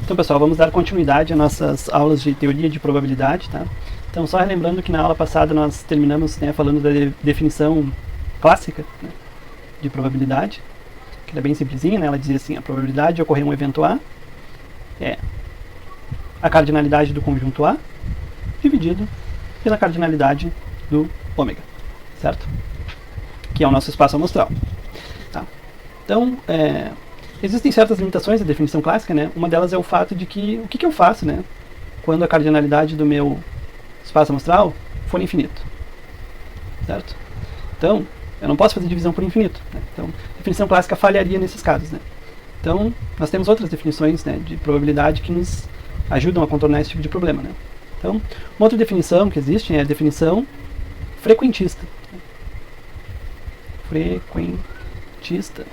Então, pessoal, vamos dar continuidade às nossas aulas de teoria de probabilidade, tá? Então, só relembrando que na aula passada nós terminamos, né, falando da definição clássica, né, de probabilidade, que era bem simplesinha, né? Ela dizia assim: a probabilidade de ocorrer um evento A é a cardinalidade do conjunto A dividido pela cardinalidade do ômega, certo? Que é o nosso espaço amostral. Tá? Então, existem certas limitações da definição clássica, né? Uma delas é o fato de que, o que eu faço, né, quando a cardinalidade do meu espaço amostral for infinito, certo? Então, eu não posso fazer divisão por infinito, né? Então, a definição clássica falharia nesses casos, né? Então, nós temos outras definições, né, de probabilidade que nos ajudam a contornar esse tipo de problema, né? Então, uma outra definição que existe é a definição frequentista. Frequentista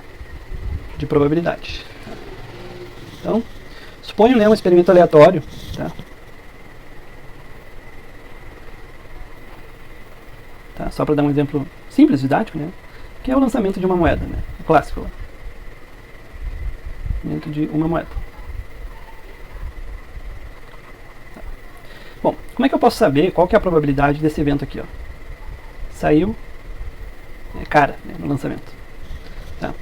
de probabilidade. Então, suponho, né, um experimento aleatório, tá? Tá? Só para dar um exemplo simples, didático, né? Que é o lançamento de uma moeda, né? O clássico. Lançamento de uma moeda. Tá. Bom, como é que eu posso saber qual que é a probabilidade desse evento aqui, ó? Saiu cara, né, no lançamento. Tá.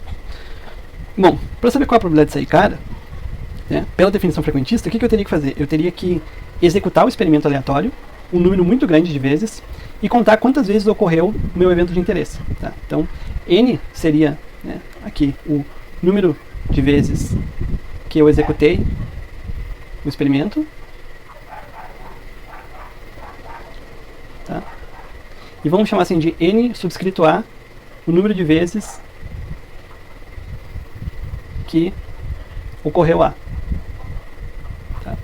Bom, para saber qual é a probabilidade de sair cara, né, pela definição frequentista, o que eu teria que fazer? Eu teria que executar o experimento aleatório um número muito grande de vezes e contar quantas vezes ocorreu o meu evento de interesse. Tá? Então, N seria, né, aqui o número de vezes que eu executei o experimento. Tá? E vamos chamar assim de N subscrito A, o número de vezes que ocorreu A. Tá?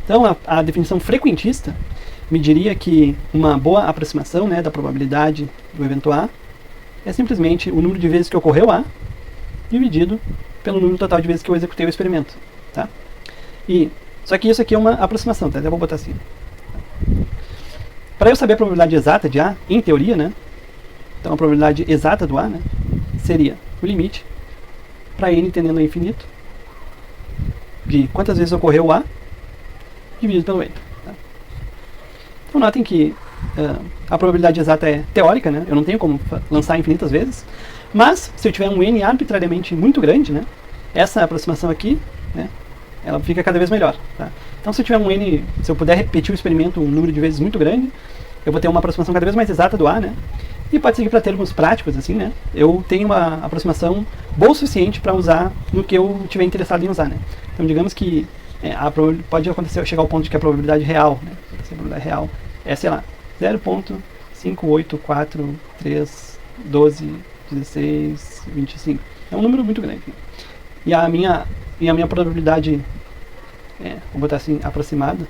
Então, a definição frequentista me diria que uma boa aproximação, né, da probabilidade do evento A é simplesmente o número de vezes que ocorreu A dividido pelo número total de vezes que eu executei o experimento. Tá? Só que isso aqui é uma aproximação, tá? Até vou botar assim. Para eu saber a probabilidade exata de A, em teoria, né, então a probabilidade exata do A, né, seria o limite para N tendendo a infinito de quantas vezes ocorreu o A dividido pelo N. Tá? Então notem que a probabilidade exata é teórica, né, eu não tenho como lançar infinitas vezes, mas se eu tiver um N arbitrariamente muito grande, né, essa aproximação aqui, né, ela fica cada vez melhor. Tá? Então se eu tiver um N, se eu puder repetir o experimento um número de vezes muito grande, eu vou ter uma aproximação cada vez mais exata do A, né? E pode seguir para termos práticos, assim, né? Eu tenho uma aproximação boa o suficiente para usar no que eu estiver interessado em usar, né? Então, digamos que pode acontecer, chegar ao ponto de que a probabilidade real, né? A probabilidade real é, sei lá, 0.58432121625. É um número muito grande. E a minha probabilidade, vou botar assim, aproximada,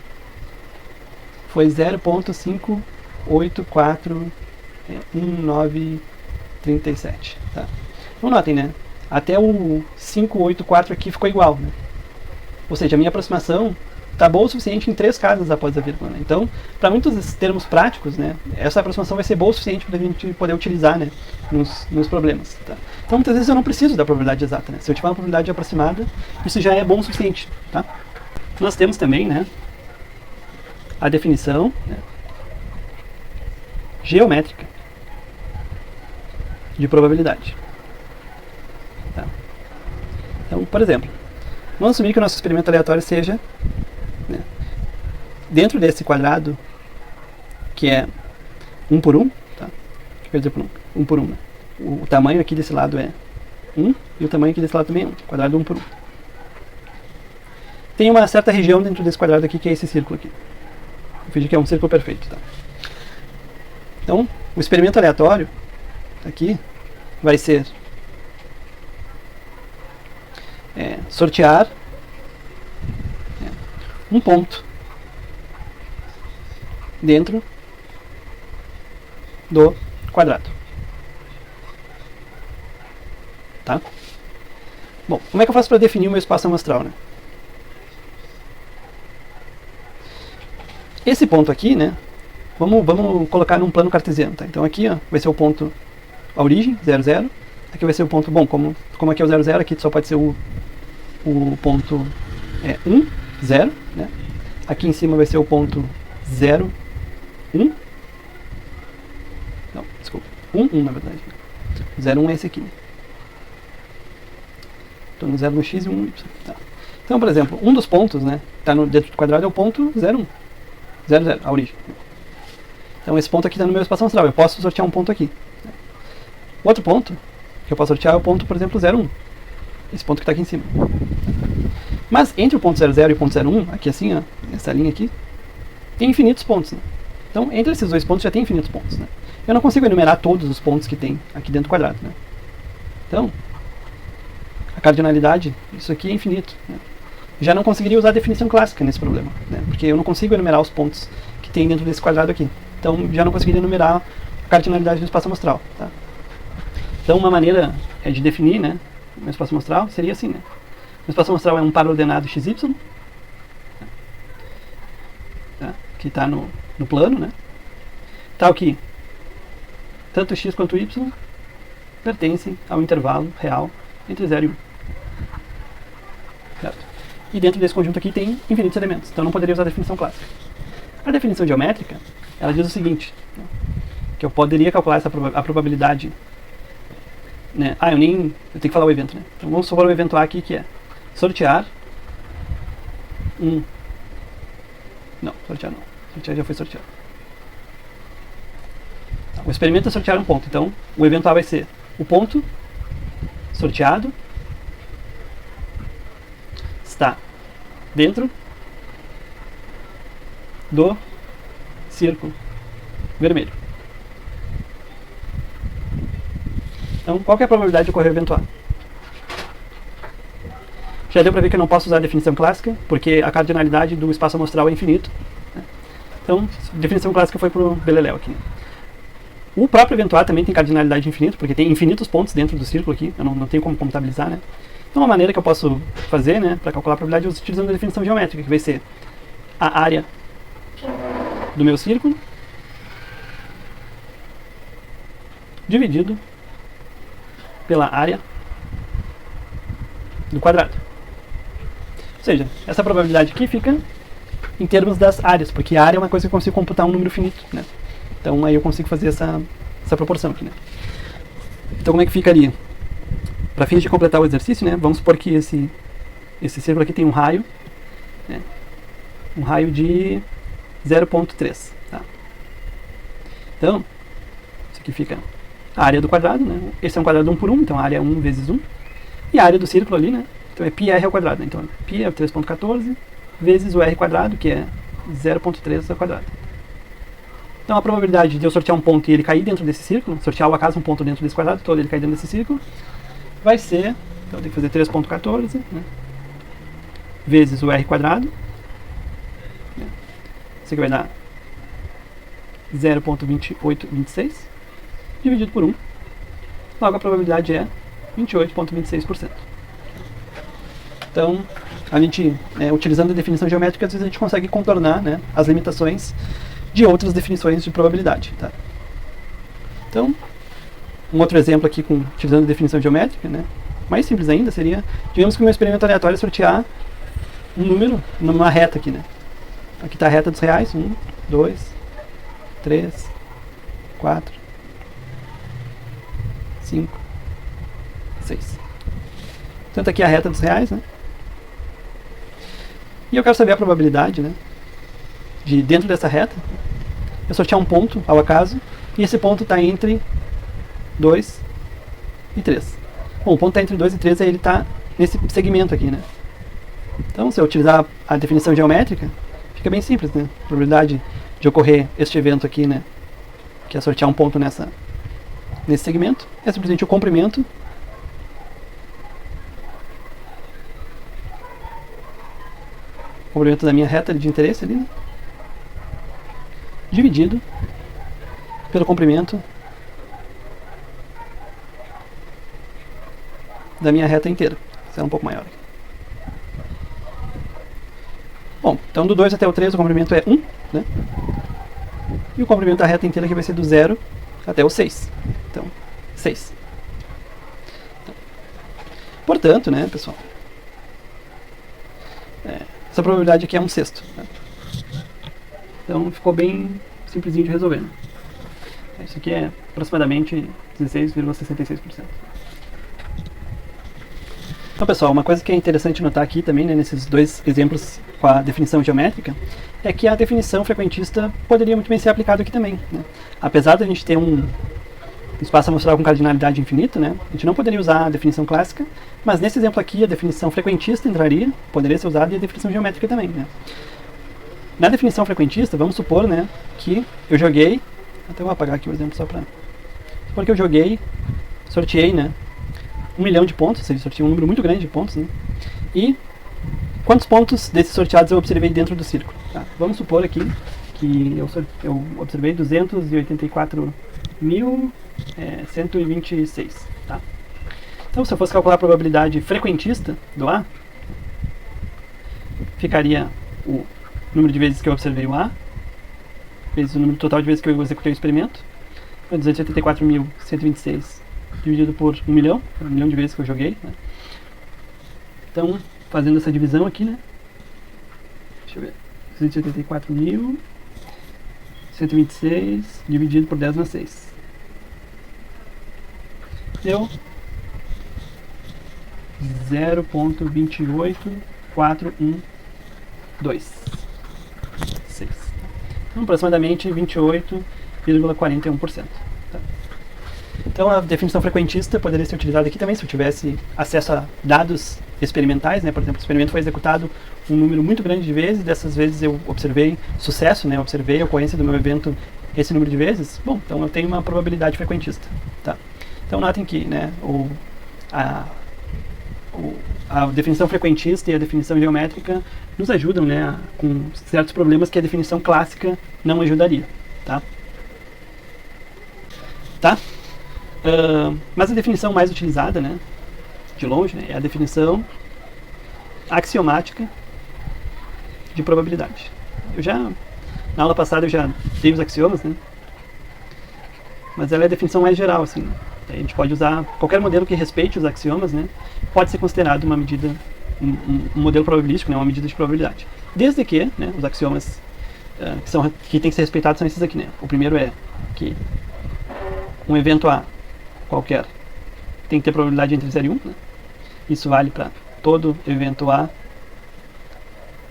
foi 0.5841937. Tá? Então notem, né? Até o 584 aqui ficou igual, né? Ou seja, a minha aproximação está boa o suficiente em 3 casas após a vírgula. Né? Então, para muitos termos práticos, né, essa aproximação vai ser boa o suficiente para a gente poder utilizar, né, nos problemas. Tá? Então, muitas vezes eu não preciso da probabilidade exata. Né? Se eu tiver uma probabilidade aproximada, isso já é bom o suficiente. Tá? Nós temos também, né, a definição, né, geométrica de probabilidade. Tá? Então, por exemplo, vamos assumir que o nosso experimento aleatório seja, né, dentro desse quadrado que é 1 por 1, tá? O que quer dizer por 1? 1 por 1, né? O tamanho aqui desse lado é 1 e o tamanho aqui desse lado também é 1, quadrado 1 por 1. Tem uma certa região dentro desse quadrado aqui que é esse círculo aqui. Eu fingi que é um círculo perfeito, tá? Então, o experimento aleatório aqui vai ser sortear um ponto dentro do quadrado. Tá? Bom, como é que eu faço para definir o meu espaço amostral, né? Esse ponto aqui, né? Vamos colocar num plano cartesiano, tá? Então aqui, ó, vai ser o ponto, a origem, 0, 0. Aqui vai ser o ponto, bom, como aqui é o 0, 0, aqui só pode ser o ponto é 1, 0, né? Aqui em cima vai ser o ponto 0, 1. Não, desculpa. 1, 1 na verdade. 0, 1 é esse aqui, né? Então, no 0 no x e 1 no y. Tá. Então, por exemplo, um dos pontos, né, está dentro do quadrado é o ponto 0, 1. 0, 0, a origem. Então, esse ponto aqui está no meu espaço amostral. Eu posso sortear um ponto aqui. Outro ponto que eu posso sortear é o ponto, por exemplo, 0, 1. Esse ponto que está aqui em cima. Mas entre o ponto 0, 0 e o ponto 0, 1, aqui assim, ó, essa linha aqui, tem infinitos pontos, né? Então, entre esses dois pontos já tem infinitos pontos, né? Eu não consigo enumerar todos os pontos que tem aqui dentro do quadrado, né? Então, a cardinalidade, isso aqui é infinito, né? Já não conseguiria usar a definição clássica nesse problema, né? Porque eu não consigo enumerar os pontos que tem dentro desse quadrado aqui. Então, já não conseguiria enumerar a cardinalidade do espaço amostral, tá? Então, uma maneira de definir, né, o meu espaço amostral seria assim, né? O espaço amostral é um par ordenado xy, tá? Que está no plano, né? Tal que tanto x quanto y pertencem ao intervalo real entre 0 e 1. Certo? E dentro desse conjunto aqui tem infinitos elementos, então não poderia usar a definição clássica. A definição geométrica, ela diz o seguinte, né, que eu poderia calcular a probabilidade, né? Eu tenho que falar o evento, né? Então vamos supor o evento A aqui, que é sortear sortear já foi sorteado. O experimento é sortear um ponto, então o evento A vai ser o ponto sorteado está dentro do círculo vermelho. Então, qual que é a probabilidade de ocorrer o evento A? Já deu para ver que eu não posso usar a definição clássica, porque a cardinalidade do espaço amostral é infinito, né? Então, a definição clássica foi para o Beleléu aqui, né? O próprio evento A também tem cardinalidade de infinito, porque tem infinitos pontos dentro do círculo aqui, eu não tenho como contabilizar, né? Então, uma maneira que eu posso fazer, né, para calcular a probabilidade é utilizando a definição geométrica, que vai ser a área do meu círculo dividido pela área do quadrado. Ou seja, essa probabilidade aqui fica em termos das áreas, porque a área é uma coisa que eu consigo computar um número finito, né? Então aí eu consigo fazer essa proporção aqui, né? Então como é que ficaria? Para fins de completar o exercício, né, vamos supor que esse círculo aqui tem um raio, né, um raio de 0,3, tá? Então, isso aqui fica a área do quadrado, né? Esse é um quadrado 1 por 1, então a área é 1 vezes 1. E a área do círculo ali, né? Então é πr ao quadrado, né? Então π é 3,14 vezes o r quadrado, que é 0,3 ao quadrado. Então a probabilidade de eu sortear um ponto e ele cair dentro desse círculo, sortear ao acaso um ponto dentro desse quadrado todo, ele cair dentro desse círculo, vai ser, então eu tenho que fazer 3,14, né, vezes o r quadrado, né? Isso aqui vai dar 0,2826 dividido por 1. Logo a probabilidade é 28,26%. Então, a gente, utilizando a definição geométrica, às vezes a gente consegue contornar, né, as limitações de outras definições de probabilidade, tá? Então, um outro exemplo aqui utilizando a definição geométrica, né, mais simples ainda seria, digamos que o meu experimento aleatório é sortear um número numa reta aqui, né? Aqui está a reta dos reais, 1, 2, 3, 4, 5, 6. Então tá aqui a reta dos reais, né? E eu quero saber a probabilidade, né, de dentro dessa reta eu sortear um ponto ao acaso, e esse ponto está entre 2 e 3. Bom, o ponto está entre 2 e 3, aí ele está nesse segmento aqui, né? Então, se eu utilizar a definição geométrica, fica bem simples, né? A probabilidade de ocorrer este evento aqui, né, que é sortear um ponto nesse segmento, é simplesmente o comprimento da minha reta de interesse ali, né, dividido pelo comprimento da minha reta inteira. Será um pouco maior aqui. Bom, então do 2 até o 3 o comprimento é 1, né? E o comprimento da reta inteira aqui vai ser do 0 até o 6. Então, 6. Então, portanto, né, pessoal, essa probabilidade aqui é 1/6. Tá? Então ficou bem simplesinho de resolver. Né? Isso aqui é aproximadamente 16,66%. Então, pessoal, uma coisa que é interessante notar aqui também, né, nesses dois exemplos com a definição geométrica, é que a definição frequentista poderia muito bem ser aplicada aqui também. Né? Apesar de a gente ter um espaço amostral com cardinalidade infinita, né, a gente não poderia usar a definição clássica, mas nesse exemplo aqui a definição frequentista entraria, poderia ser usada, e a definição geométrica também. Né? Na definição frequentista, vamos supor, né, que eu joguei, até vou apagar aqui o exemplo só para... Supor que eu joguei, sorteei, né, 1 milhão de pontos, ou seja, sorteei um número muito grande de pontos, né? E quantos pontos desses sorteados eu observei dentro do círculo? Tá? Vamos supor aqui que eu observei 284.126. Tá? Então, se eu fosse calcular a probabilidade frequentista do A, ficaria o número de vezes que eu observei o A, vezes o número total de vezes que eu executei o experimento, 284.126 dividido por 1 milhão, 1 milhão de vezes que eu joguei. Né? Então, fazendo essa divisão aqui, né? Deixa eu ver. 284.126 dividido por 10 na 6. Deu 0,28412. Então, aproximadamente 28,41%. Então a definição frequentista poderia ser utilizada aqui também se eu tivesse acesso a dados experimentais, né? Por exemplo, o experimento foi executado um número muito grande de vezes, dessas vezes eu observei sucesso, né? Eu observei a ocorrência do meu evento esse número de vezes. Bom, então eu tenho uma probabilidade frequentista. Tá? Então notem que, né, a definição frequentista e a definição geométrica nos ajudam, né, com certos problemas que a definição clássica não ajudaria. Tá? Mas a definição mais utilizada, né, de longe, né, é a definição axiomática de probabilidade. Na aula passada eu já dei os axiomas, né, mas ela é a definição mais geral, assim. Né? A gente pode usar qualquer modelo que respeite os axiomas, né, pode ser considerado uma medida, um modelo probabilístico, né, uma medida de probabilidade. Desde que, né, os axiomas que tem que ser respeitados são esses aqui, né. O primeiro é que um evento A qualquer tem que ter probabilidade entre 0 e 1. Né? Isso vale para todo evento A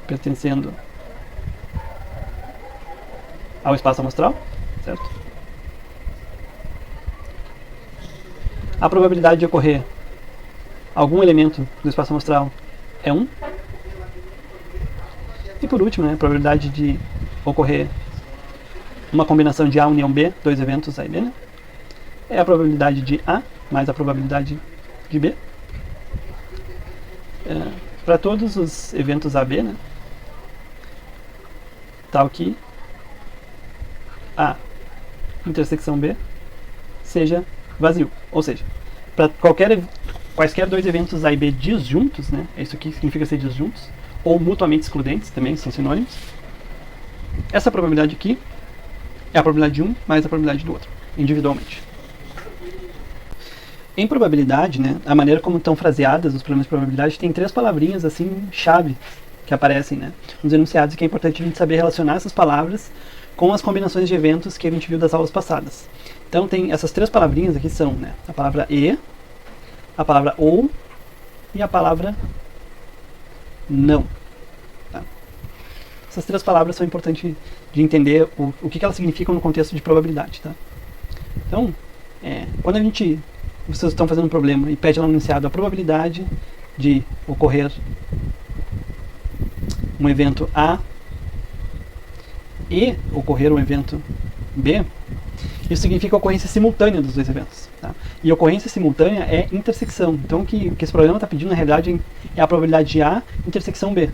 pertencendo ao espaço amostral, certo? A probabilidade de ocorrer algum elemento do espaço amostral é 1. E por último, né, a probabilidade de ocorrer uma combinação de A união B, dois eventos A e B, né? É a probabilidade de A mais a probabilidade de B. Para todos os eventos AB, né, tal que A intersecção B seja vazio. Ou seja, para quaisquer dois eventos A e B disjuntos, né, isso aqui significa ser disjuntos, ou mutuamente excludentes, também são sinônimos, essa probabilidade aqui é a probabilidade de um mais a probabilidade do outro, individualmente. Em probabilidade, né, a maneira como estão fraseadas os problemas de probabilidade tem 3 palavrinhas assim chave que aparecem, né, nos enunciados, que é importante a gente saber relacionar essas palavras com as combinações de eventos que a gente viu das aulas passadas. Então tem essas 3 palavrinhas aqui, são, né, a palavra e, a palavra ou e a palavra não. Tá? Essas 3 palavras são importantes de entender o que elas significam no contexto de probabilidade. Tá? Então, quando vocês estão fazendo um problema e pede lá no enunciado a probabilidade de ocorrer um evento A e ocorrer um evento B, isso significa a ocorrência simultânea dos dois eventos. Tá? E ocorrência simultânea é intersecção. Então o que esse problema está pedindo na realidade é a probabilidade de A intersecção B.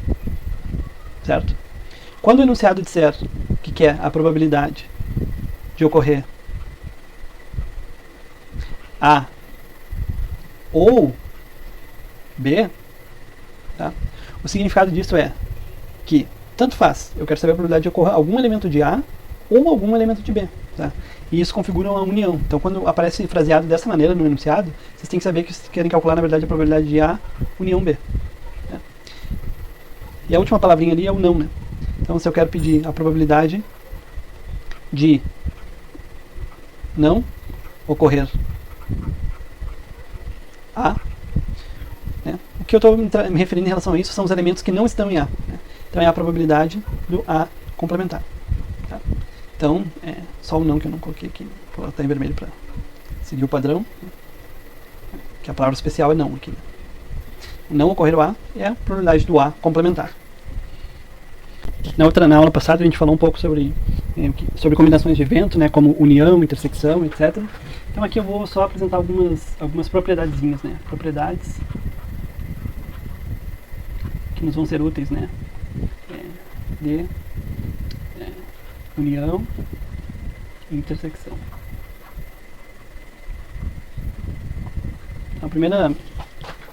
Certo? Quando o enunciado disser que é a probabilidade de ocorrer A ou B, tá? O significado disso é que tanto faz, eu quero saber a probabilidade de ocorrer algum elemento de A ou algum elemento de B. Tá? E isso configura uma união. Então quando aparece fraseado dessa maneira no enunciado, vocês têm que saber que vocês querem calcular na verdade a probabilidade de A união B. Tá? E a última palavrinha ali é o não, né? Então se eu quero pedir a probabilidade de não ocorrer A, né? O que eu estou me referindo em relação a isso são os elementos que não estão em A, né? Então é a probabilidade do A complementar. Tá? Então, é só o não que eu não coloquei aqui. Vou botar em vermelho para seguir o padrão. Que a palavra especial é não aqui. Né? Não ocorrer o A é a probabilidade do A complementar. Na aula passada a gente falou um pouco sobre combinações de evento, né, como união, intersecção, etc. Então aqui eu vou só apresentar algumas propriedadezinhas, né, propriedades que nos vão ser úteis, né, de união e intersecção. A primeira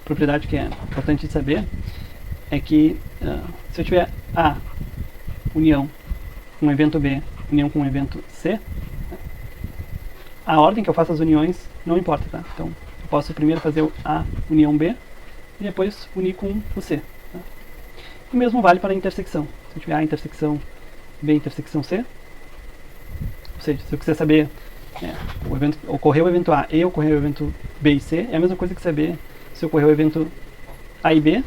propriedade que é importante de saber é que se eu tiver A, união com um evento B, união com um evento C, a ordem que eu faço as uniões não importa, tá? Então, eu posso primeiro fazer o A união B e depois unir com o C. Tá? O mesmo vale para a intersecção. Se eu tiver A intersecção B intersecção C, ou seja, se eu quiser saber ocorreu o evento A e ocorreu o evento B e C, é a mesma coisa que saber se ocorreu o evento A e B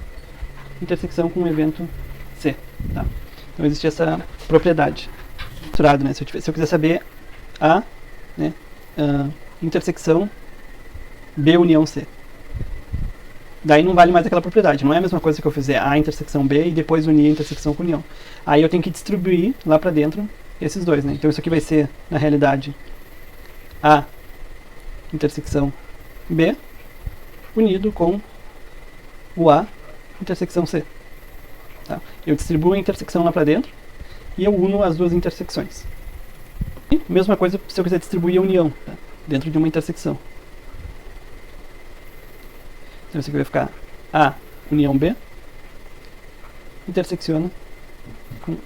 intersecção com o evento C. Tá? Então existe essa propriedade. Né? Se eu quiser saber A, né, intersecção B união C. Daí não vale mais aquela propriedade. Não é a mesma coisa que eu fizer A intersecção B e depois unir a intersecção com união. Aí eu tenho que distribuir lá para dentro esses dois. Né? Então isso aqui vai ser, na realidade, A intersecção B unido com o A intersecção C. Tá? Eu distribuo a intersecção lá para dentro e eu uno as duas intersecções. E mesma coisa se eu quiser distribuir a união, tá? Dentro de uma intersecção. Então isso aqui vai ficar A união B intersecciona com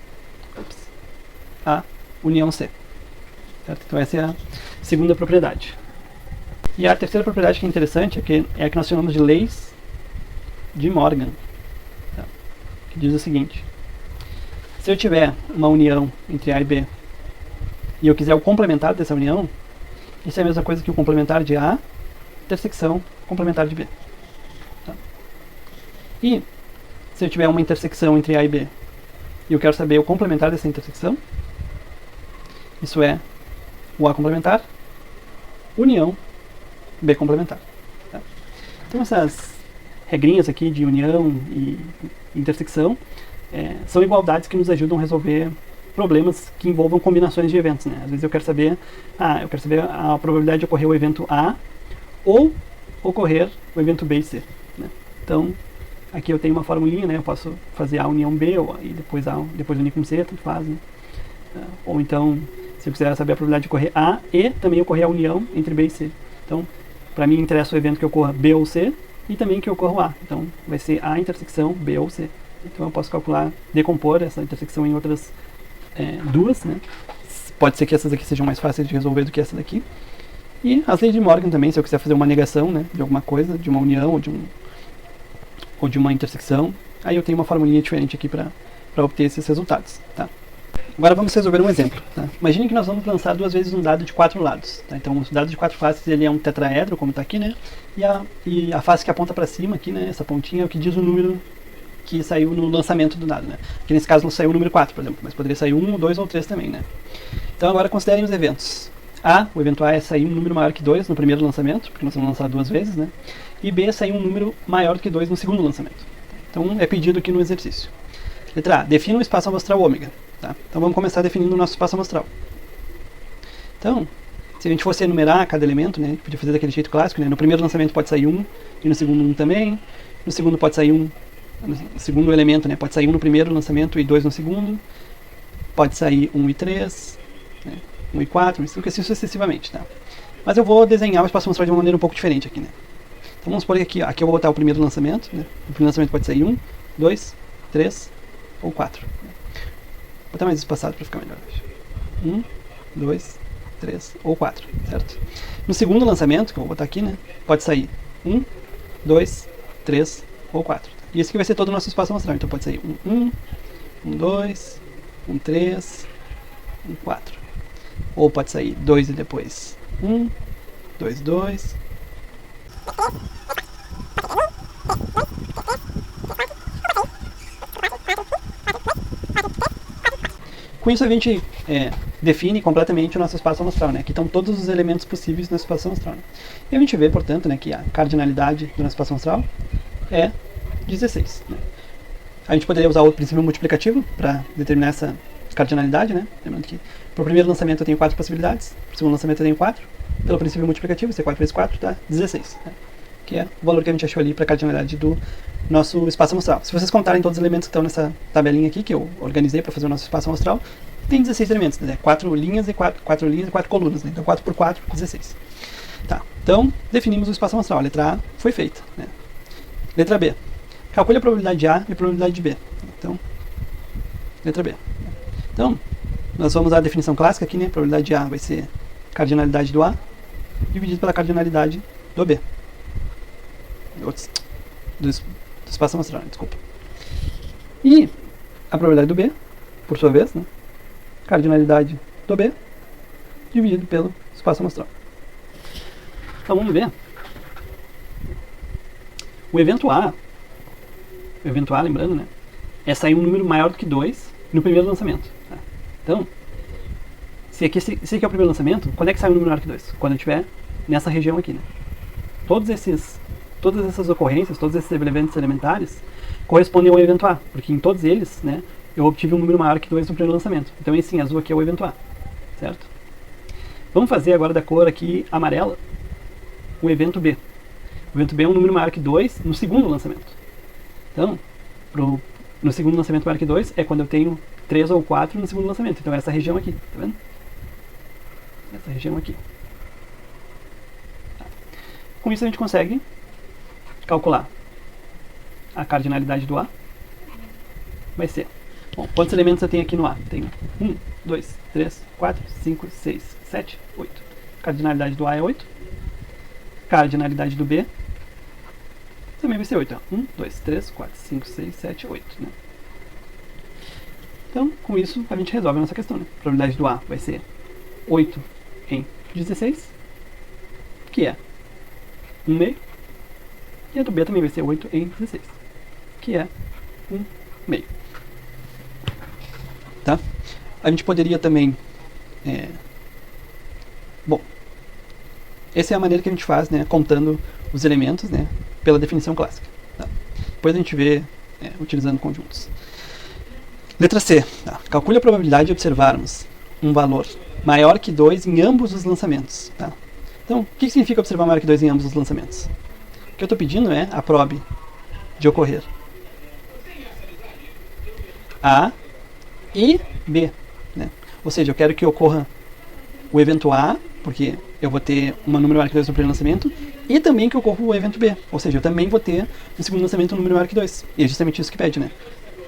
A união C. Certo? Então essa é a segunda propriedade. E a terceira propriedade que é interessante é a que nós chamamos de leis de Morgan. Tá? Que diz o seguinte: se eu tiver uma união entre A e B e eu quiser o complementar dessa união, isso é a mesma coisa que o complementar de A intersecção complementar de B. Tá? E se eu tiver uma intersecção entre A e B e eu quero saber o complementar dessa intersecção, isso é o A complementar união B complementar. Tá? Então essas regrinhas aqui de união e intersecção são igualdades que nos ajudam a resolver problemas que envolvam combinações de eventos. Né? Às vezes eu quero saber a probabilidade de ocorrer o evento A ou ocorrer o evento B e C. Né? Então aqui eu tenho uma formulinha, né? Eu posso fazer A união B e depois unir com C, tanto faz. Né? Ou então, se eu quiser saber a probabilidade de ocorrer A e também ocorrer a união entre B e C. Então, para mim interessa o evento que ocorra B ou C e também que ocorra o A. Então, vai ser A intersecção B ou C. Então, eu posso decompor essa intersecção em outras duas. Né? Pode ser que essas aqui sejam mais fáceis de resolver do que essa daqui. E as leis de Morgan também, se eu quiser fazer uma negação, né, de alguma coisa, de uma união ou de uma intersecção, aí eu tenho uma formulinha diferente aqui para obter esses resultados. Tá? Agora vamos resolver um exemplo. Tá? Imagine que nós vamos lançar duas vezes um dado de 4 lados. Tá? Então, o dado de 4 faces ele é um tetraedro, como está aqui, né? E a face que aponta para cima, aqui, né? Essa pontinha é o que diz o número que saiu no lançamento do dado. Né? Aqui nesse caso não saiu o número 4, por exemplo, mas poderia sair 1, 2 ou 3 também. Né? Então, agora considerem os eventos. O evento A é sair um número maior que 2 no primeiro lançamento, porque nós vamos lançar duas vezes, né? E B é sair um número maior que 2 no segundo lançamento. Então, é pedido aqui no exercício. Letra A, defina um espaço amostral ômega. Tá? Então vamos começar definindo o nosso espaço amostral. Então, se a gente fosse enumerar cada elemento, né, a gente podia fazer daquele jeito clássico, né? No primeiro lançamento pode sair 1, e no segundo 1 também. No segundo pode sair 1, no segundo elemento, né, pode sair 1 no primeiro lançamento e 2 no segundo. Pode sair 1 e 3, né, 1 e 4, assim sucessivamente. Tá? Mas eu vou desenhar o espaço amostral de uma maneira um pouco diferente aqui. Né? Então vamos supor que aqui eu vou botar o primeiro lançamento. Né? O primeiro lançamento pode sair 1, 2, 3 ou 4. Vou botar mais espaçado para ficar melhor. 1, 2, 3 ou 4, certo? No segundo lançamento, que eu vou botar aqui, né, pode sair 1, 2, 3 ou 4. E esse aqui vai ser todo o nosso espaço amostral. Então pode sair um 2, 3, 4. Ou pode sair 2 e depois 2, 2. Com isso a gente define completamente o nosso espaço amostral, né? Aqui estão todos os elementos possíveis no espaço amostral. Né? E a gente vê, portanto, né, que a cardinalidade do nosso espaço amostral é 16. Né? A gente poderia usar o princípio multiplicativo para determinar essa cardinalidade, né? Lembrando que para o primeiro lançamento eu tenho 4 possibilidades, para o segundo lançamento eu tenho 4. Pelo princípio multiplicativo, se é 4 vezes 4 dá 16, né? Que é o valor que a gente achou ali para a cardinalidade do nosso espaço amostral. Se vocês contarem todos os elementos que estão nessa tabelinha aqui, que eu organizei para fazer o nosso espaço amostral, tem 16 elementos, né? 4 linhas e 4 colunas, né? Então 4 por 4, 16. Tá, então definimos o espaço amostral. A letra A foi feita. Né? Letra B. Calcule a probabilidade de A e a probabilidade de B. Então, letra B. Então, nós vamos usar a definição clássica aqui, né? A probabilidade de A vai ser cardinalidade do A dividido pela cardinalidade do B. Do espaço amostral, desculpa. E a probabilidade do B, por sua vez, né? Cardinalidade do B dividido pelo espaço amostral. Então vamos ver. O evento A, lembrando, né? É sair um número maior do que 2 no primeiro lançamento. Tá? Então, se aqui é o primeiro lançamento, quando é que sai um número maior que 2? Quando eu estiver nessa região aqui, né? Todas essas ocorrências, todos esses eventos elementares correspondem ao evento A, porque em todos eles, né, eu obtive um número maior que 2 no primeiro lançamento. Então esse azul aqui é o evento A, certo? Vamos fazer agora da cor aqui amarela o evento B. O evento B é um número maior que 2 no segundo lançamento. Então, no segundo lançamento maior que 2 é quando eu tenho 3 ou 4 no segundo lançamento. Então essa região aqui, tá vendo? Essa região aqui. Tá. Com isso a gente consegue calcular a cardinalidade do A. Vai ser, bom, quantos elementos eu tenho aqui no A? Tenho 1, 2, 3, 4, 5, 6, 7, 8. Cardinalidade do A é 8. Cardinalidade do B também vai ser 8. Ó. 1, 2, 3, 4, 5, 6, 7, 8. Né? Então, com isso, a gente resolve a nossa questão. Né? A probabilidade do A vai ser 8 em 16, que é 1 meio. E a do B também vai ser 8 em 16, que é 1 meio. Tá? A gente poderia também... Bom, essa é a maneira que a gente faz, né, contando os elementos, né, pela definição clássica. Tá? Depois a gente vê utilizando conjuntos. Letra C. Tá? Calcule a probabilidade de observarmos um valor maior que 2 em ambos os lançamentos. Tá? Então, o que significa observar maior que 2 em ambos os lançamentos? O que eu estou pedindo é a prob de ocorrer A e B. Né? Ou seja, eu quero que ocorra o evento A, porque eu vou ter um número maior que 2 no primeiro lançamento, e também que ocorra o evento B. Ou seja, eu também vou ter no segundo lançamento um número maior que 2. E é justamente isso que pede, né?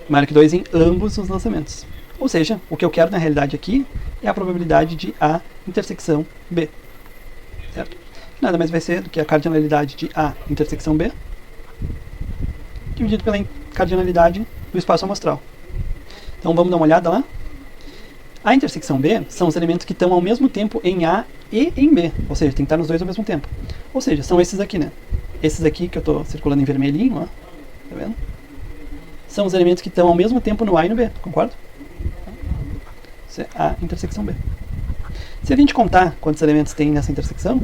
Maior que 2 em ambos os lançamentos. Ou seja, o que eu quero na realidade aqui é a probabilidade de A intersecção B. Certo? Nada mais vai ser do que a cardinalidade de A intersecção B dividido pela cardinalidade do espaço amostral. Então vamos dar uma olhada lá. A intersecção B são os elementos que estão ao mesmo tempo em A e em B. Ou seja, tem que estar nos dois ao mesmo tempo. Ou seja, são esses aqui, né? Esses aqui que eu estou circulando em vermelhinho, ó. Tá vendo? São os elementos que estão ao mesmo tempo no A e no B. Concorda? Isso é A intersecção B. Se a gente contar quantos elementos tem nessa intersecção,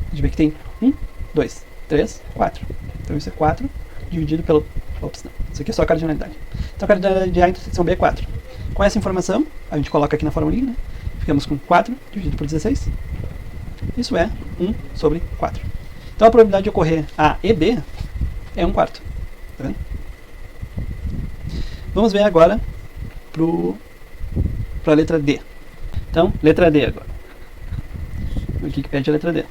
a gente vê que tem 1, 2, 3, 4. Então isso é 4 dividido pelo... Ops, não. Isso aqui é só a cardinalidade. Então a cardinalidade de A intersecção B é 4. Com essa informação, a gente coloca aqui na formulinha, né? Ficamos com 4 dividido por 16. Isso é 1 sobre 4. Então a probabilidade de ocorrer A e B é 1/4. Tá vendo? Vamos ver agora para a letra D. Então, letra D agora. O que pede a letra D?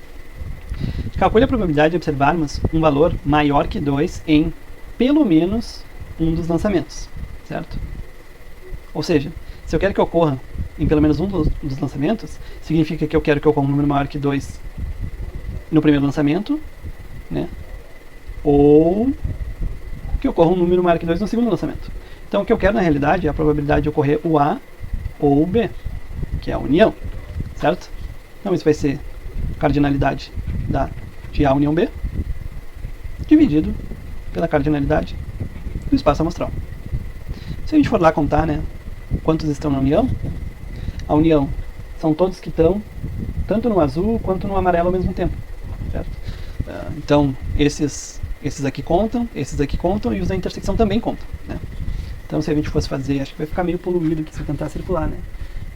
Calcule a probabilidade de observarmos um valor maior que 2 em pelo menos um dos lançamentos. Certo? Ou seja, se eu quero que ocorra em pelo menos um dos lançamentos, significa que eu quero que ocorra um número maior que 2 no primeiro lançamento, né? Ou que ocorra um número maior que 2 no segundo lançamento. Então o que eu quero na realidade é a probabilidade de ocorrer o A ou o B, que é a união, certo? Então isso vai ser cardinalidade de A união B, dividido pela cardinalidade do espaço amostral. Se a gente for lá contar, né, quantos estão na união, a união são todos que estão tanto no azul quanto no amarelo ao mesmo tempo, certo? Então esses aqui contam e os da intersecção também contam, né? Então se a gente fosse fazer, acho que vai ficar meio poluído aqui se eu tentar circular, né?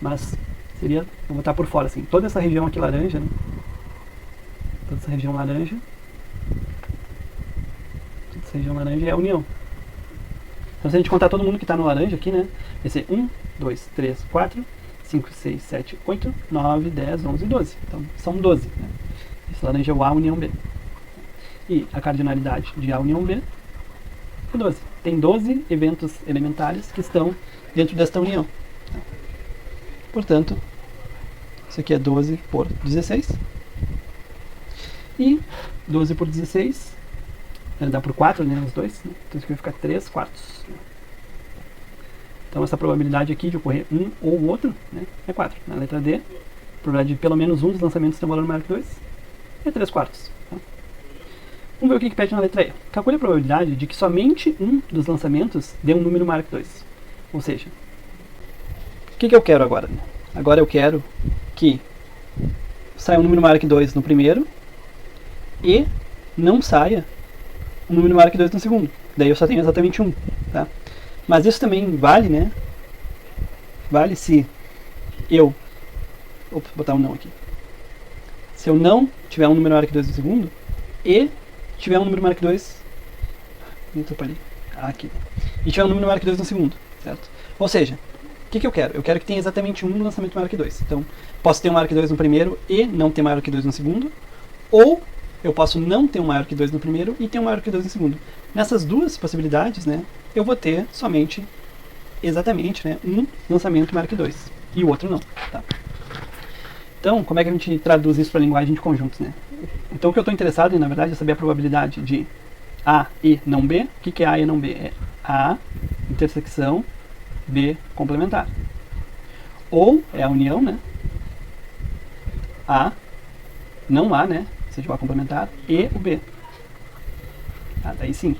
Mas seria, vou botar por fora assim, toda essa região aqui laranja, né? Toda essa região laranja é a união. Então se a gente contar todo mundo que está no laranja aqui, né? Vai ser 1, 2, 3, 4, 5, 6, 7, 8, 9, 10, 11, 12. Então são 12, né? Esse laranja é o A união B. E a cardinalidade de A união B é 12. Tem 12 eventos elementares que estão dentro desta união. Portanto, isso aqui é 12 por 16. E 12 por 16 dá por 4, né, os dois. Né? Então isso aqui vai ficar 3 quartos. Então essa probabilidade aqui de ocorrer um ou outro, né, é 4. Na letra D, a probabilidade de pelo menos um dos lançamentos ter um valor maior que 2 é 3 quartos. Tá? Vamos ver o que pede na letra E. Calcule a probabilidade de que somente um dos lançamentos dê um número maior que 2. Ou seja, o que eu quero agora? Agora eu quero que saia um número maior que 2 no primeiro e não saia um número maior que 2 no segundo. Daí eu só tenho exatamente um. Tá? Mas isso também vale, né? Vale se eu... Opa, vou botar um não aqui. Se eu não tiver um número maior que 2 no segundo e tiver um número maior que 2... Me atrapalhei. Aqui. E tiver um número maior que 2 no segundo. Certo? Ou seja, o que eu quero? Eu quero que tenha exatamente um lançamento maior que 2. Então, posso ter um maior que 2 no primeiro e não ter maior que 2 no segundo. Ou eu posso não ter um maior que 2 no primeiro e ter um maior que 2 no segundo. Nessas duas possibilidades, né, eu vou ter somente, exatamente, né, um lançamento maior que 2 e o outro não. Tá? Então, como é que a gente traduz isso para a linguagem de conjuntos? Né? Então, o que eu estou interessado em, na verdade, é saber a probabilidade de A e não B. O que é A e não B? É A intersecção B complementar. Ou é a união, né? A, não A, né? Seja o A complementar, e o B. Ah, daí sim.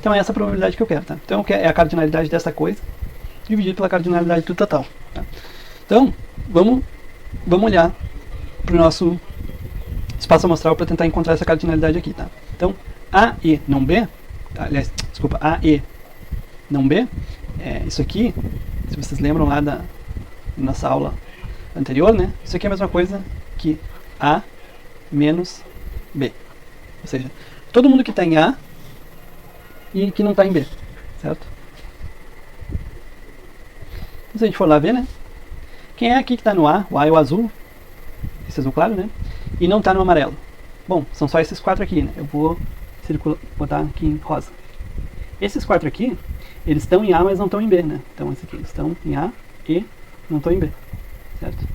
Então é essa a probabilidade que eu quero, tá? Então é a cardinalidade dessa coisa dividido pela cardinalidade do total. Tá? Então, vamos olhar para o nosso espaço amostral para tentar encontrar essa cardinalidade aqui, tá? Então, A e não B, tá? Aliás, desculpa, A e não B, isso aqui, se vocês lembram lá da nossa aula anterior, né? Isso aqui é a mesma coisa que A menos B. Ou seja, todo mundo que está em A e que não está em B, certo? Então, se a gente for lá ver, né? Quem é aqui que está no A? O A é o azul, esse azul claro, né? E não está no amarelo. Bom, são só esses 4 aqui, né? Eu vou botar aqui em rosa. Esses 4 aqui, eles estão em A, mas não estão em B, né? Então, esse aqui, eles estão em A e não estão em B, certo?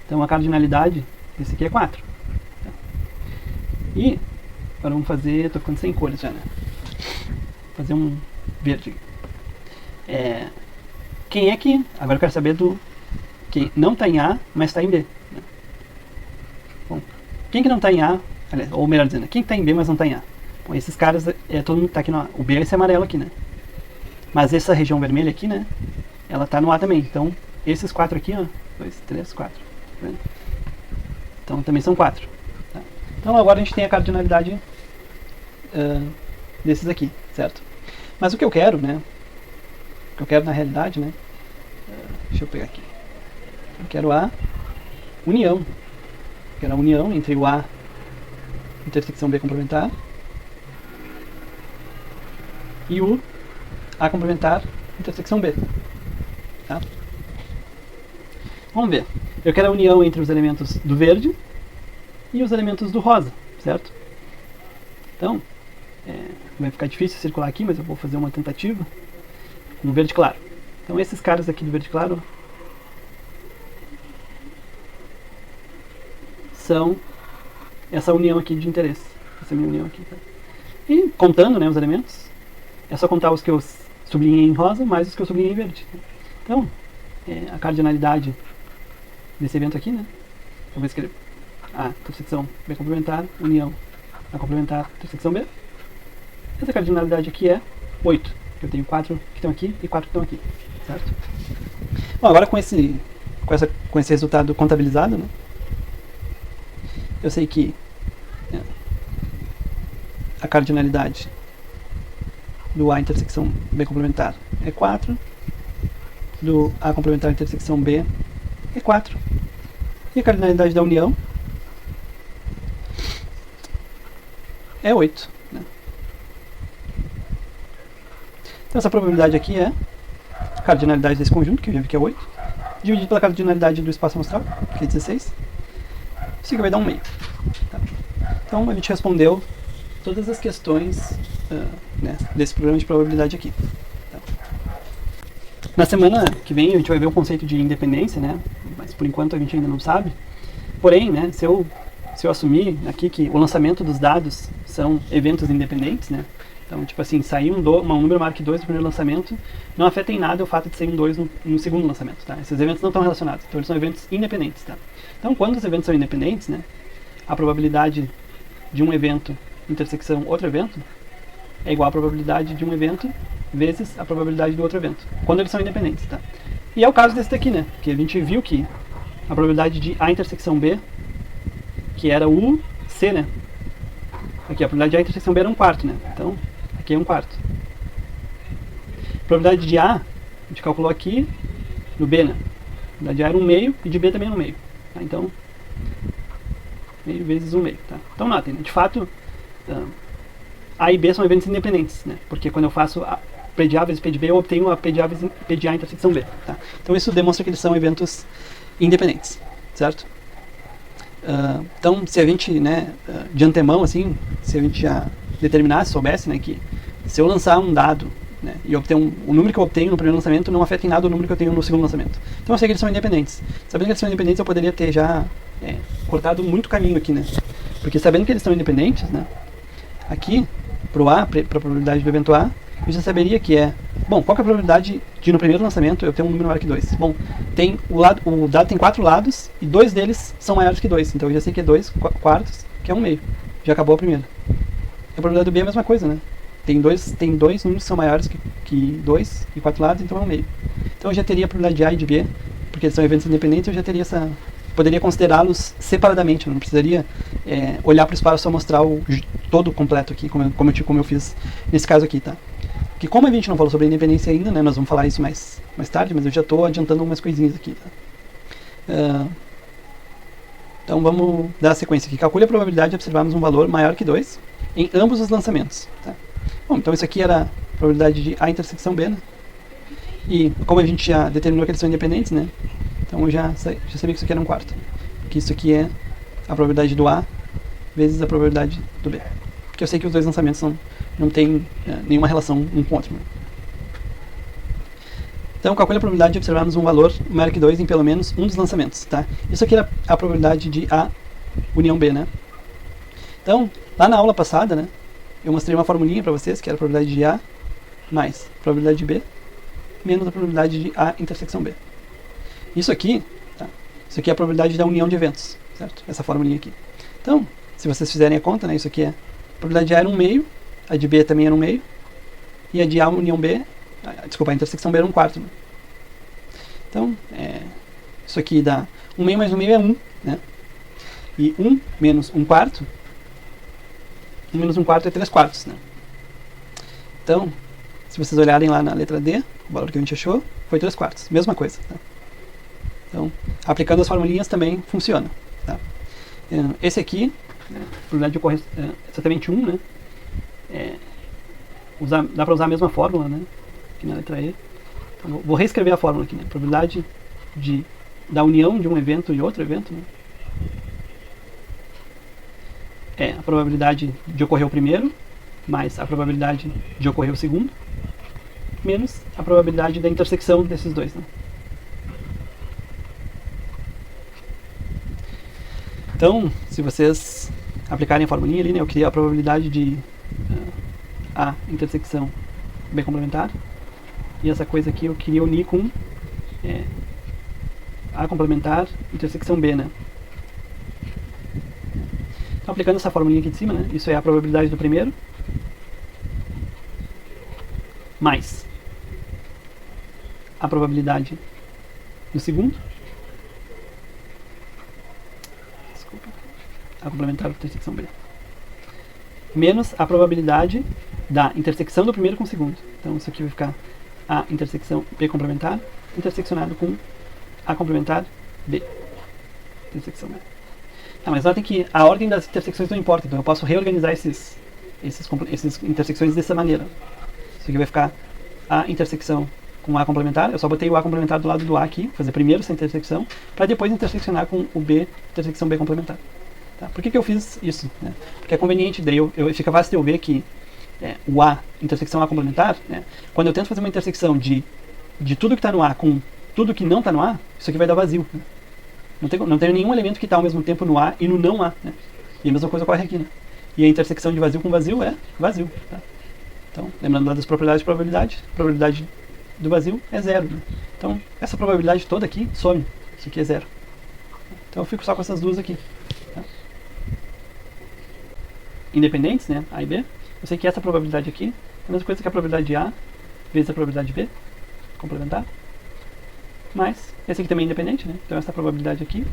Então, a cardinalidade desse aqui é 4. Tá? E, agora vamos fazer, estou ficando sem cores já, né? Vou fazer um verde. Quem é que, agora eu quero saber do que não está em A, mas está em B. Né? Bom, quem que não está em A, aliás, ou melhor dizendo, quem está em B, mas não está em A? Bom, esses caras, todo mundo que está aqui no A. O B é esse amarelo aqui, né? Mas essa região vermelha aqui, né? Ela está no A também. Então, esses 4 aqui, ó. 2, 3, 4. Tá vendo? Então, também são 4. Tá? Então, agora a gente tem a cardinalidade desses aqui, certo? Mas o que eu quero, né? O que eu quero na realidade, né? Deixa eu pegar aqui. Eu quero a união. Eu quero a união entre o A intersecção B complementar e o A complementar intersecção B. Tá? Vamos ver. Eu quero a união entre os elementos do verde e os elementos do rosa, certo? Então, vai ficar difícil circular aqui, mas eu vou fazer uma tentativa com verde claro. Então, esses caras aqui do verde claro são essa união aqui de interesse. Essa minha união aqui. Tá? E contando, né, os elementos, é só contar os que eu sublinhei em rosa mais os que eu sublinhei em verde. Então, a cardinalidade desse evento aqui, né, eu vou escrever A intersecção B complementar, união A complementar, intersecção B. Essa cardinalidade aqui é 8, que eu tenho 4 que estão aqui e 4 que estão aqui, certo? Bom, agora com esse resultado contabilizado, né, eu sei que a cardinalidade do A intersecção B complementar é 4, do A complementar intersecção B é 4, e a cardinalidade da união é 8. Né? Então essa probabilidade aqui é a cardinalidade desse conjunto, que eu já vi que é 8, dividido pela cardinalidade do espaço amostral, que é 16, isso aqui vai dar 1 meio. Tá? Então a gente respondeu todas as questões né, desse programa de probabilidade aqui. Tá? Na semana que vem a gente vai ver o conceito de independência, né? Mas por enquanto a gente ainda não sabe. Porém, né, se eu assumir aqui que o lançamento dos dados são eventos independentes, né? Então, tipo assim, sair um número maior que 2 no primeiro lançamento não afeta em nada o fato de ser um 2 no segundo lançamento, tá? Esses eventos não estão relacionados, então eles são eventos independentes, tá? Então, quando os eventos são independentes, né, a probabilidade de um evento intersecção outro evento é igual à probabilidade de um evento vezes a probabilidade do outro evento, quando eles são independentes, tá? E é o caso desse daqui, né? Que a gente viu que a probabilidade de A intersecção B, que era o C, né? Aqui a probabilidade de A intersecção B era 1/4, né? Então, aqui é 1/4. A probabilidade de A, a gente calculou aqui no B, né? A probabilidade de A era 1/2 e de B também é 1/2. Tá? Então, meio vezes 1/2, tá? Então, notem, né? De fato, A e B são eventos independentes, né? Porque quando eu faço P de A vezes P de B, eu obtenho a P de A vezes P de A intersecção B, tá? Então, isso demonstra que eles são eventos independentes, certo? Então, se a gente, né, de antemão, assim, se a gente já determinasse, soubesse, né, que se eu lançar um dado, né, e obter o número que eu obtenho no primeiro lançamento não afeta em nada o número que eu tenho no segundo lançamento. Então eu sei que eles são independentes. Sabendo que eles são independentes, eu poderia ter já cortado muito caminho aqui, né? Porque sabendo que eles são independentes, né, aqui, para o A, para a probabilidade do evento A, eu já saberia que bom, qual que é a probabilidade de no primeiro lançamento eu ter um número maior que 2? Bom, o dado tem 4 lados e 2 deles são maiores que 2, então eu já sei que é 2/4, que é 1/2. Já acabou a primeira. A probabilidade do B é a mesma coisa, né? Tem dois números que são maiores que 2 e 4 lados, então é 1/2. Então eu já teria a probabilidade de A e de B, porque eles são eventos independentes, eu já teria poderia considerá-los separadamente, eu não precisaria olhar para o espaço amostral todo completo aqui, como eu fiz nesse caso aqui, tá? Que como a gente não falou sobre a independência ainda, né, nós vamos falar isso mais tarde, mas eu já estou adiantando umas coisinhas aqui, tá? Então vamos dar a sequência aqui. Calcule a probabilidade de observarmos um valor maior que 2 em ambos os lançamentos, tá? Bom, então isso aqui era a probabilidade de A intersecção B, né? E como a gente já determinou que eles são independentes, né? Então eu já sabia que isso aqui era 1/4. Que isso aqui é a probabilidade do A vezes a probabilidade do B. Porque eu sei que os dois lançamentos não têm nenhuma relação um com o outro. Né? Então calcule a probabilidade de observarmos um valor maior que 2 em pelo menos um dos lançamentos. Tá? Isso aqui era a probabilidade de A união B. Né? Então, lá na aula passada, né, eu mostrei uma formulinha para vocês, que era a probabilidade de A mais a probabilidade de B menos a probabilidade de A intersecção B. Isso aqui, tá? Isso aqui é a probabilidade da união de eventos, certo? Essa formulinha aqui. Então, se vocês fizerem a conta, né, isso aqui a probabilidade de A era 1/2, a de B também era 1/2, e a de A união B, desculpa, a intersecção B era 1/4. Né? Então, isso aqui dá 1/2 mais 1/2 é 1, né? E 1 menos 1/4, 1 menos 1/4 é 3/4, né? Então, se vocês olharem lá na letra D, o valor que a gente achou foi 3/4, mesma coisa. Tá? Então, aplicando as formulinhas também funciona. Tá? Esse aqui, probabilidade de ocorrência é exatamente 1, né? Dá para usar a mesma fórmula, né? Aqui na letra E. Então, vou reescrever a fórmula aqui, né? Probabilidade da união de um evento e outro evento, né? É a probabilidade de ocorrer o primeiro, mais a probabilidade de ocorrer o segundo, menos a probabilidade da intersecção desses dois, né? Então, se vocês aplicarem a formulinha ali, né, eu queria a probabilidade de A intersecção B complementar. E essa coisa aqui eu queria unir com A complementar intersecção B, né? Então, aplicando essa formulinha aqui de cima, né? Isso é a probabilidade do primeiro mais a probabilidade do segundo. Desculpa. A complementar intersecção B. Menos a probabilidade da intersecção do primeiro com o segundo. Então isso aqui vai ficar A intersecção B complementar interseccionado com A complementar B. Intersecção B. Tá, mas notem que a ordem das intersecções não importa, então eu posso reorganizar essas intersecções dessa maneira. Isso aqui vai ficar A intersecção com A complementar. Eu só botei o A complementar do lado do A aqui, fazer primeiro essa intersecção, para depois interseccionar com o B, intersecção B complementar. Tá? Por que eu fiz isso? Né? Porque é conveniente, daí fica fácil de eu ver que o A, intersecção A complementar, né? Quando eu tento fazer uma intersecção de tudo que está no A com tudo que não está no A, isso aqui vai dar vazio. Né? Não tem nenhum elemento que está ao mesmo tempo no A e no não A. Né? E a mesma coisa ocorre aqui. Né? E a intersecção de vazio com vazio é vazio. Tá? Então, lembrando lá das propriedades de probabilidade, a probabilidade do vazio é zero. Né? Então, essa probabilidade toda aqui some. Isso aqui é zero. Então, eu fico só com essas duas aqui. Tá? Independentes, né? A e B. Eu sei que essa probabilidade aqui é a mesma coisa que a probabilidade de A vezes a probabilidade de B, complementar. Mas, esse aqui também é independente, né? Então, essa probabilidade aqui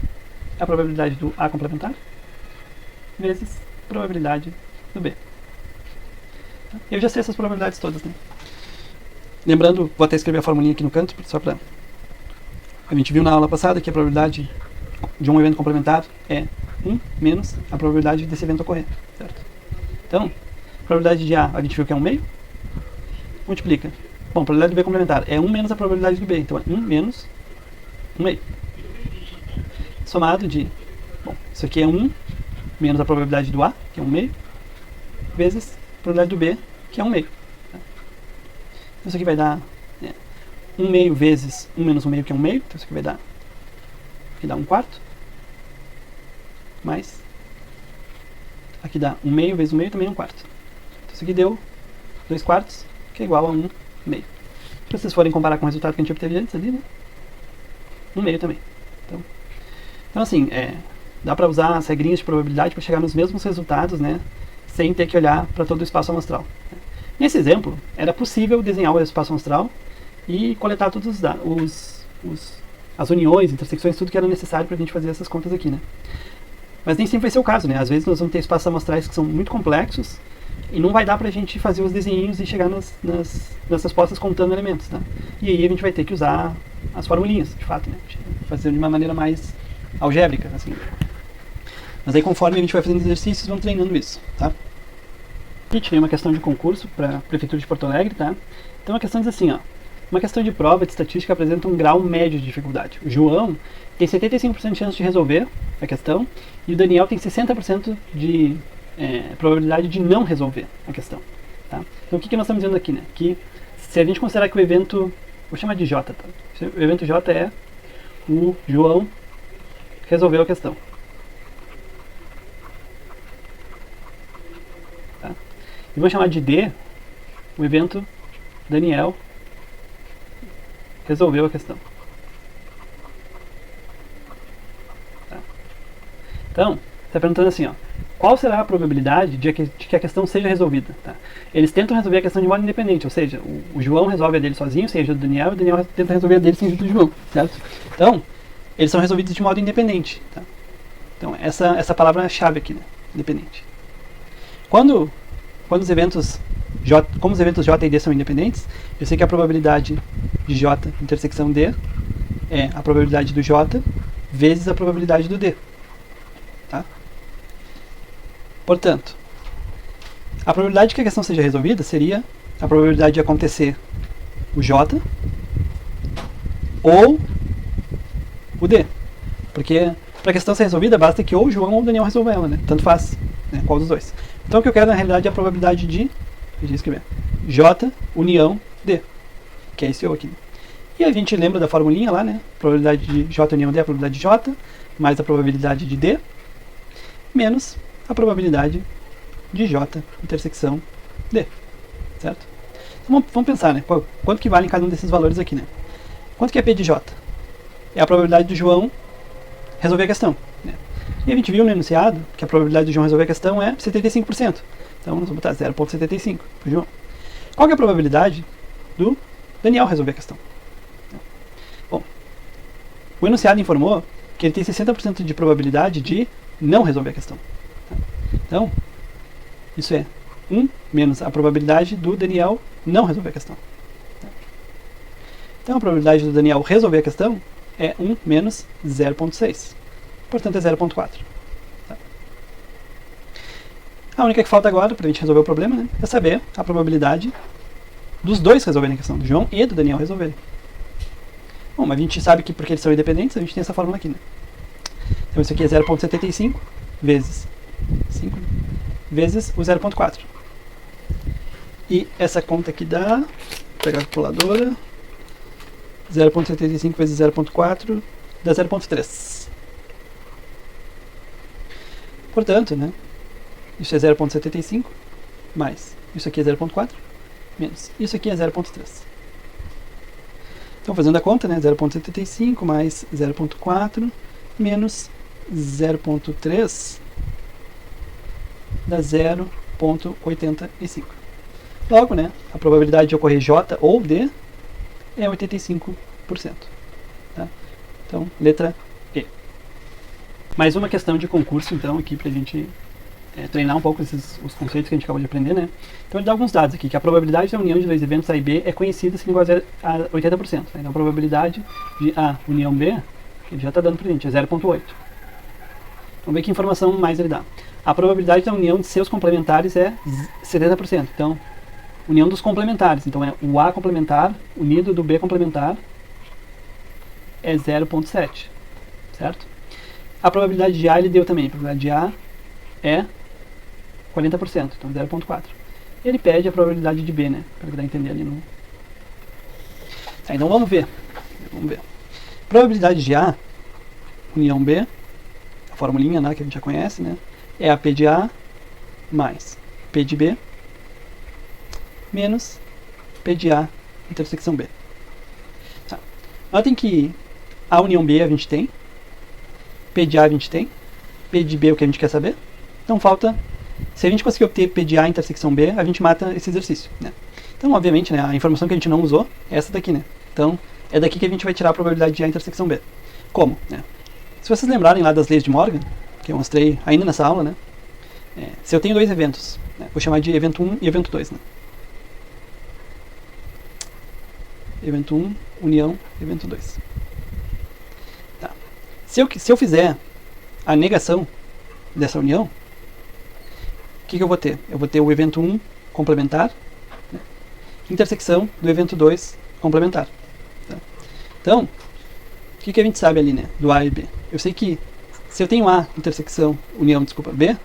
é a probabilidade do A complementar vezes a probabilidade do B. Eu já sei essas probabilidades todas, né? Lembrando, vou até escrever a formulinha aqui no canto, só para... A gente viu na aula passada que a probabilidade de um evento complementar é 1 menos a probabilidade desse evento ocorrer, certo? Então, a probabilidade de A, a gente viu que é 1 meio, multiplica. Bom, a probabilidade do B complementar é 1 menos a probabilidade do B, então é 1 menos 1 meio. Somado de, bom, isso aqui é 1 menos a probabilidade do A, que é 1 meio, vezes a probabilidade do B, que é 1 meio. Então, isso aqui vai dar 1 meio vezes 1 menos 1 meio, que é 1 meio, então isso aqui vai dar, aqui dá 1 quarto, mais, aqui dá 1 meio vezes 1 meio, também 1 quarto. Então isso aqui deu 2 quartos, que é igual a 1 meio. Se vocês forem comparar com o resultado que a gente obteve antes ali, né? 1 meio também. Então assim, dá para usar as regrinhas de probabilidade para chegar nos mesmos resultados, né? Sem ter que olhar para todo o espaço amostral. Nesse exemplo, era possível desenhar o espaço amostral e coletar todos os dados, as uniões, intersecções, tudo que era necessário para a gente fazer essas contas aqui, né? Mas nem sempre vai ser o caso, né? Às vezes nós vamos ter espaços amostrais que são muito complexos e não vai dar pra gente fazer os desenhinhos e chegar nas respostas contando elementos, tá? E aí a gente vai ter que usar as formulinhas, de fato, né? Fazer de uma maneira mais algébrica, assim. Mas aí conforme a gente vai fazendo exercícios, vamos treinando isso, tá? Aqui tirei uma questão de concurso para a Prefeitura de Porto Alegre, tá? Então a questão diz assim, ó. Uma questão de prova de estatística apresenta um grau médio de dificuldade. O João tem 75% de chance de resolver a questão e o Daniel tem 60% de probabilidade de não resolver a questão. Tá? Então o que nós estamos dizendo aqui? Né? Que se a gente considerar que o evento, vou chamar de J, tá? O evento J é o João resolveu a questão. Tá? E vou chamar de D o evento Daniel resolveu a questão. Tá? Então, está perguntando assim, ó, qual será a probabilidade de que a questão seja resolvida? Tá? Eles tentam resolver a questão de modo independente, ou seja, o João resolve a dele sozinho, sem ajuda do Daniel, e o Daniel tenta resolver a dele sem ajuda do João, certo? Então, eles são resolvidos de modo independente. Tá? Então, essa palavra-chave aqui, né? Independente. Como os eventos J e D são independentes, eu sei que a probabilidade de J intersecção D é a probabilidade do J vezes a probabilidade do D. Tá? Portanto, a probabilidade de que a questão seja resolvida seria a probabilidade de acontecer o J ou o D. Porque para a questão ser resolvida, basta que ou o João ou o Daniel resolvam ela, né? Tanto faz, né? Qual dos dois. Então o que eu quero na realidade é a probabilidade de, deixa eu escrever, J união D, que é esse O aqui. E a gente lembra da formulinha lá, né? Probabilidade de J união D é a probabilidade de J, mais a probabilidade de D, menos a probabilidade de J intersecção D. certo? Então vamos pensar, né? Quanto que vale em cada um desses valores aqui, né? Quanto que é P de J? É a probabilidade do João resolver a questão, né? E a gente viu no enunciado que a probabilidade do João resolver a questão é 75%. Então nós vamos botar 0,75 para o João. Qual que é a probabilidade do Daniel resolver a questão? Bom, o enunciado informou que ele tem 60% de probabilidade de não resolver a questão. Então, isso é 1 menos a probabilidade do Daniel não resolver a questão. Então, a probabilidade do Daniel resolver a questão é 1 menos 0,6. Portanto, é 0,4. A única que falta agora, para a gente resolver o problema, né, é saber a probabilidade dos dois resolverem a questão, do João e do Daniel resolverem. Bom, mas a gente sabe que porque eles são independentes, a gente tem essa fórmula aqui, né? Então isso aqui é 0,75 vezes 5 vezes o 0,4. E essa conta aqui dá, vou pegar a calculadora, 0,75 vezes 0,4 dá 0,3. Portanto, né, isso é 0,75 mais isso aqui é 0,4 menos isso aqui é 0,3. Então, fazendo a conta, né, 0,75 mais 0,4 menos 0,3 dá 0,85. Logo, né, a probabilidade de ocorrer J ou D é 85%. Tá? Então, letra E. Mais uma questão de concurso, então, aqui para a gente treinar um pouco os conceitos que a gente acabou de aprender, né? Então ele dá alguns dados aqui, que a probabilidade da união de dois eventos A e B é conhecida assim igual a 80%. Né? Então a probabilidade de A união B, que ele já está dando para a gente, é 0,8. Vamos ver que informação mais ele dá. A probabilidade da união de seus complementares é 70%. Então, união dos complementares. Então é o A complementar unido do B complementar é 0,7. Certo? A probabilidade de A ele deu também. A probabilidade de A é 40%, então 0,4. Ele pede a probabilidade de B, né? Para dar a entender ali no. Tá, então vamos ver. Probabilidade de A, união B, a formulinha, né, que a gente já conhece, né? É a P de A mais P de B menos P de A intersecção B. Tá. Notem que a união B a gente tem, P de A a gente tem, P de B é o que a gente quer saber. Então falta, se a gente conseguir obter P de A intersecção B, a gente mata esse exercício, né? Então, obviamente, né, a informação que a gente não usou é essa daqui, né? Então, é daqui que a gente vai tirar a probabilidade de A intersecção B. Como? Né? Se vocês lembrarem lá das leis de Morgan, que eu mostrei ainda nessa aula, né? Se eu tenho dois eventos, né, vou chamar de evento 1 e evento 2, né? Evento 1, união, evento 2. Tá. Se eu fizer a negação dessa união, o que eu vou ter? Eu vou ter o evento 1 complementar, né, intersecção do evento 2 complementar. Tá? Então, o que a gente sabe ali, né, do A e B? Eu sei que se eu tenho A intersecção, união, desculpa, B,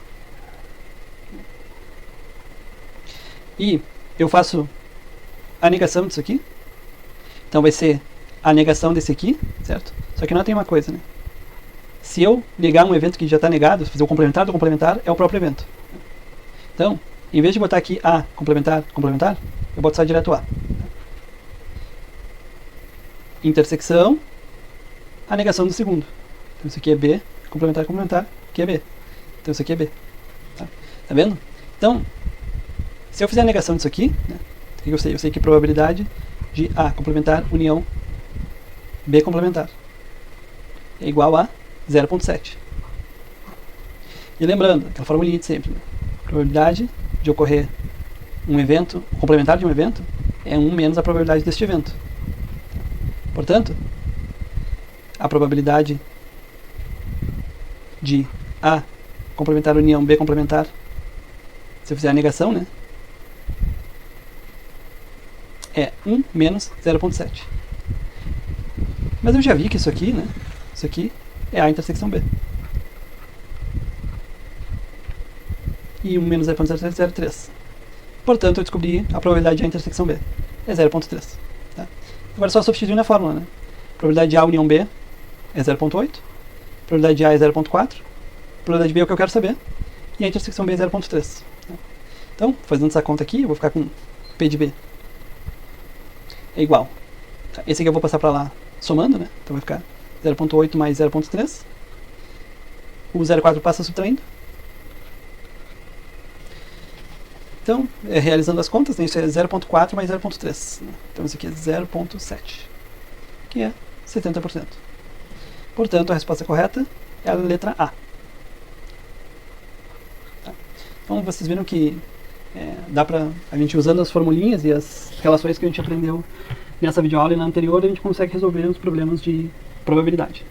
e eu faço a negação disso aqui, então vai ser a negação desse aqui, certo? Só que não tem uma coisa, né? Se eu negar um evento que já está negado, fazer o complementar do complementar, é o próprio evento. Então, em vez de botar aqui A, complementar, complementar, eu boto só direto A. Intersecção, a negação do segundo. Então isso aqui é B, complementar, complementar, aqui é B. Então isso aqui é B. Tá vendo? Então, se eu fizer a negação disso aqui, né, o que eu sei? Eu sei que a probabilidade de A complementar união B complementar é igual a 0,7. E lembrando, aquela formulinha de sempre, né? Probabilidade de ocorrer um evento, o complementar de um evento, é 1 menos a probabilidade deste evento. Portanto, a probabilidade de A complementar união B complementar, se eu fizer a negação, né, é 1 menos 0,7. Mas eu já vi que isso aqui, né, isso aqui é A intersecção B. E 1 menos 0,07 é 0,3. Portanto, eu descobri a probabilidade de A intersecção B. É 0,3. Tá? Agora é só substituir na fórmula, né? A probabilidade de A união B é 0,8. A probabilidade de A é 0,4. A probabilidade de B é o que eu quero saber. E a intersecção B é 0,3. Tá? Então, fazendo essa conta aqui, eu vou ficar com P de B é igual. Esse aqui eu vou passar para lá somando, né? Então vai ficar 0.8 mais 0.3. O 0,4 passa subtraindo. Então, realizando as contas, né, isso é 0.4 mais 0.3. Né? Então isso aqui é 0.7, que é 70%. Portanto, a resposta correta é a letra A. Tá? Então vocês viram que dá pra a gente, usando as formulinhas e as relações que a gente aprendeu nessa videoaula e na anterior, a gente consegue resolver os problemas de probabilidade.